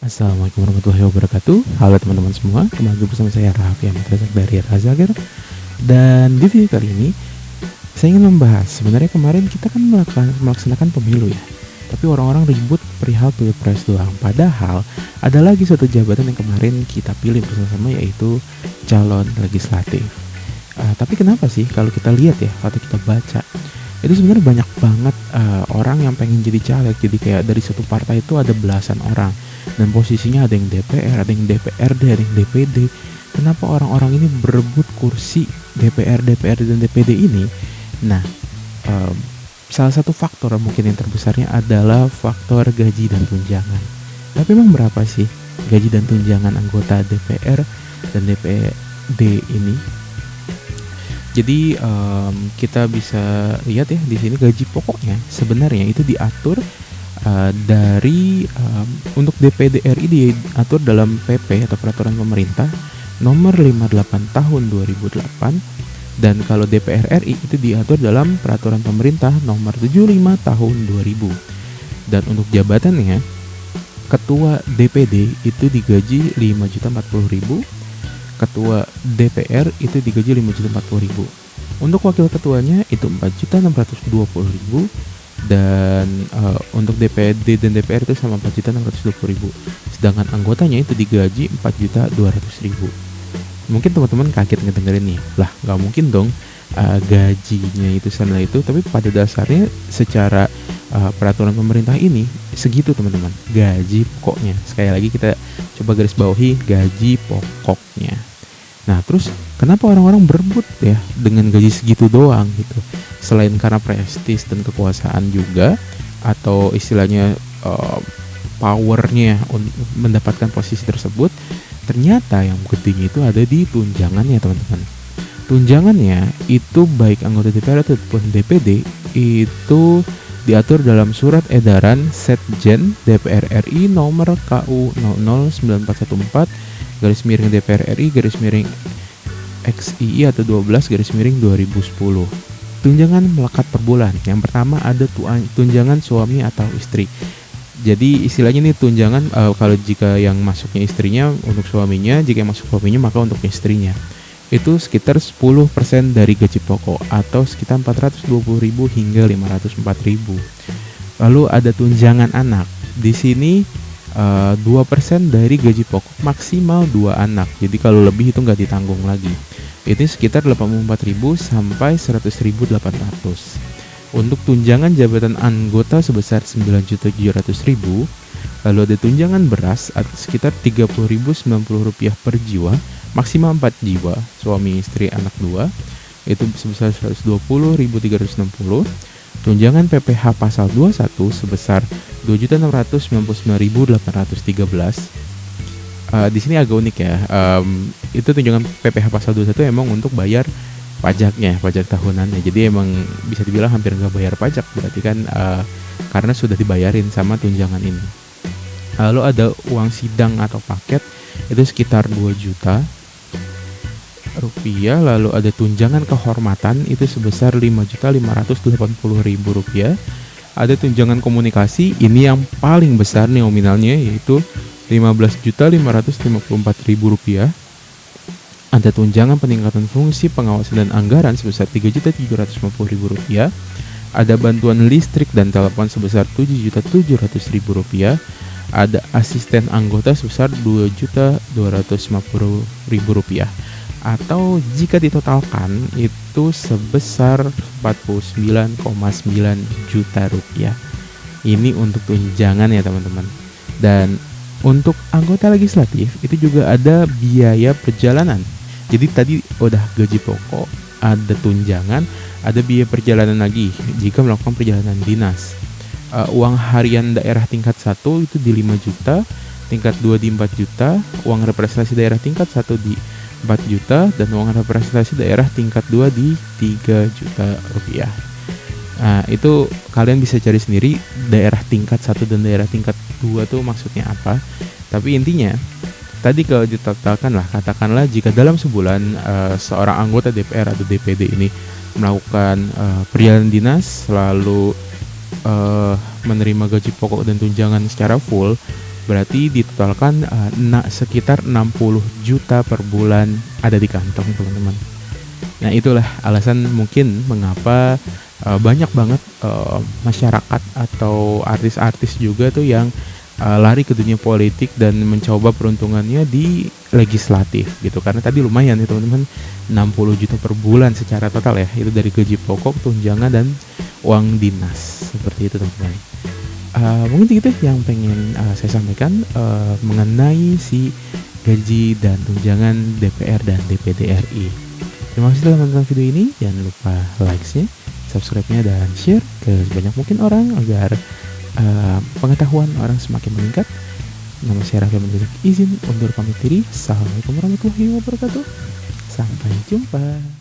Assalamualaikum warahmatullahi wabarakatuh. Halo teman-teman semua, kembali lagi bersama saya Raffi Ahmad Razak dari Razakir. Dan di video kali ini saya ingin membahas, sebenarnya kemarin kita kan melaksanakan pemilu ya, tapi orang-orang ribut perihal pilpres doang. Padahal ada lagi suatu jabatan yang kemarin kita pilih bersama-sama, yaitu calon legislatif. Tapi kenapa sih kalau kita lihat ya, kalau kita baca, itu sebenarnya banyak banget orang yang pengen jadi caleg. Jadi kayak dari satu partai itu ada belasan orang, dan posisinya ada yang DPR, ada yang DPRD, ada yang DPD. Kenapa orang-orang ini berebut kursi DPR, DPRD, dan DPD ini? Nah, salah satu faktor mungkin yang terbesarnya adalah faktor gaji dan tunjangan. Tapi emang berapa sih gaji dan tunjangan anggota DPR dan DPD ini? Jadi kita bisa lihat ya di sini gaji pokoknya sebenarnya itu diatur dari untuk DPD RI diatur dalam PP atau peraturan pemerintah nomor 58 tahun 2008, dan kalau DPR RI itu diatur dalam peraturan pemerintah nomor 75 tahun 2000. Dan untuk jabatannya, ketua DPD itu digaji 5.040.000, ketua DPR itu digaji 5.040.000. Untuk wakil ketuanya itu 4.620.000, dan untuk DPD dan DPR itu sama 4.620.000. Sedangkan anggotanya itu digaji 4.200.000. Mungkin teman-teman kaget ngedengerin nih, lah nggak mungkin dong gajinya itu senilai itu. Tapi pada dasarnya secara peraturan pemerintah ini segitu teman-teman, gaji pokoknya. Sekali lagi kita coba garis bawahi, gaji pokoknya. Nah terus kenapa orang-orang berebut ya dengan gaji segitu doang gitu? Selain karena prestis dan kekuasaan juga, atau istilahnya powernya untuk mendapatkan posisi tersebut, ternyata yang penting itu ada di tunjangannya teman-teman. Tunjangannya itu baik anggota DPR ataupun DPD itu diatur dalam surat edaran Setjen DPR RI nomor KU 009414 garis miring DPR RI garis miring XII atau 12 garis miring 2010. Tunjangan melekat per bulan. Yang pertama ada tunjangan suami atau istri. Jadi istilahnya nih tunjangan kalau jika yang masuknya istrinya untuk suaminya, jika yang masuk suaminya maka untuk istrinya. Itu sekitar 10% dari gaji pokok atau sekitar 420.000 hingga 504.000. Lalu ada tunjangan anak. Di sini 2% dari gaji pokok maksimal 2 anak. Jadi kalau lebih itu nggak ditanggung lagi. Itu sekitar 84.000 sampai 100.800. Untuk tunjangan jabatan anggota sebesar 9.700.000. Lalu ada tunjangan beras sekitar Rp30.090 per jiwa, maksimal 4 jiwa, suami istri anak 2, itu sebesar 120.360. Tunjangan PPh pasal 21 sebesar 2.699.813. Di sini agak unik ya. Itu tunjangan PPh pasal 21 emang untuk bayar pajaknya, pajak tahunannya. Jadi emang bisa dibilang hampir nggak bayar pajak, berarti kan karena sudah dibayarin sama tunjangan ini. Lalu ada uang sidang atau paket itu sekitar 2 juta rupiah. Lalu ada tunjangan kehormatan itu sebesar 5.580.000 rupiah. Ada tunjangan komunikasi, ini yang paling besar nih nominalnya, yaitu 15.554.000 rupiah. Ada tunjangan peningkatan fungsi pengawasan dan anggaran sebesar 3.750.000 rupiah. Ada bantuan listrik dan telepon sebesar 7.700.000 rupiah. Ada asisten anggota sebesar 2.250.000 rupiah. Atau jika ditotalkan itu sebesar 49,9 juta rupiah. Ini untuk tunjangan ya teman-teman. Dan untuk anggota legislatif itu juga ada biaya perjalanan. Jadi tadi udah gaji pokok, ada tunjangan, ada biaya perjalanan lagi jika melakukan perjalanan dinas. Uang harian daerah tingkat 1 itu di 5 juta, tingkat 2 di 4 juta, uang representasi daerah tingkat 1 di 4 juta, dan uang representasi daerah tingkat 2 di 3 juta rupiah. Nah, itu kalian bisa cari sendiri daerah tingkat 1 dan daerah tingkat 2 tuh maksudnya apa. Tapi intinya tadi kalau ditotalkan lah, katakanlah jika dalam sebulan seorang anggota DPR atau DPD ini melakukan perjalanan dinas, lalu menerima gaji pokok dan tunjangan secara full, berarti ditotalkan sekitar 60 juta per bulan ada di kantong teman-teman. Nah itulah alasan mungkin mengapa banyak banget masyarakat atau artis-artis juga tuh yang lari ke dunia politik dan mencoba peruntungannya di legislatif gitu. Karena tadi lumayan ya teman-teman, 60 juta per bulan secara total ya, itu dari gaji pokok, tunjangan, dan uang dinas. Seperti itu teman-teman. Mungkin itu yang pengen saya sampaikan mengenai si gaji dan tunjangan DPR dan DPD RI. Terima kasih telah menonton video ini. Jangan lupa likes-nya, subscribe-nya, dan share ke sebanyak mungkin orang agar pengetahuan orang semakin meningkat. Nama saya Raffi Ahmad Razak, izin undur pamit diri. Assalamualaikum warahmatullahi wabarakatuh. Sampai jumpa.